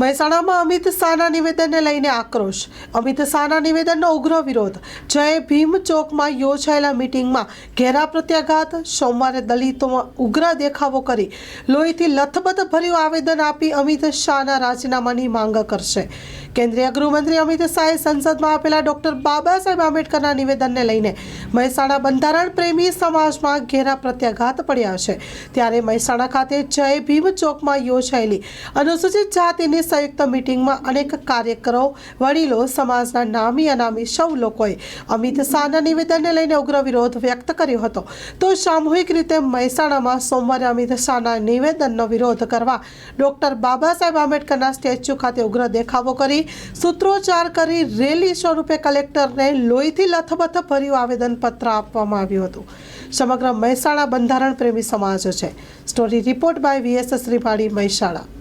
મહેસાણામાં અમિત શાહના નિવેદનને લઈને આક્રોશ. અમિત શાહના નિવેદનનો ઉગ્ર વિરોધ. જય ભીમ ચોકમાં યોજાયેલા મીટિંગમાં ઘેરા પ્રત્યાઘાત. સોમવારે દલિતોમાં ઉગ્ર દેખાવો કરી લોહીથી લથબથ ભર્યું આવેદન આપી અમિત શાહના રાજીનામાની માંગ કરશે. કેન્દ્રીય ગૃહમંત્રી અમિત શાહે સંસદમાં આપેલા ડોક્ટર બાબા સાહેબ આંબેડકરના નિવેદનને લઈને મહેસાણા બંધારણ પ્રેમી સમાજમાં ઘેરા પ્રત્યાઘાત પડ્યા છે. ત્યારે મહેસાણા ખાતે જય ભીમ ચોકમાં યોજાયેલી અનુસૂચિત જાતિની સંયુક્ત મીટિંગમાં અનેક કાર્યકરો, વડીલો, સમાજના નામી અનામી સૌ લોકોએ અમિત શાહના નિવેદનને લઈને ઉગ્ર વિરોધ વ્યક્ત કર્યો હતો. તો સામૂહિક રીતે મહેસાણામાં સોમવારે અમિત શાહના નિવેદનનો વિરોધ કરવા ડોક્ટર બાબા સાહેબ આંબેડકરના સ્ટેચ્યુ ખાતે ઉગ્ર દેખાવો કરી સૂત્રોચ્ચાર કરી રેલી સ્વરૂપે કલેક્ટરને લોહીથી લથબથ ભર્યું આવેદનપત્ર આપવામાં આવ્યું હતું. સમગ્ર મહેસાણા બંધારણ પ્રેમી સમાજ છે. Story report by VS Shrivadi, Mehsana.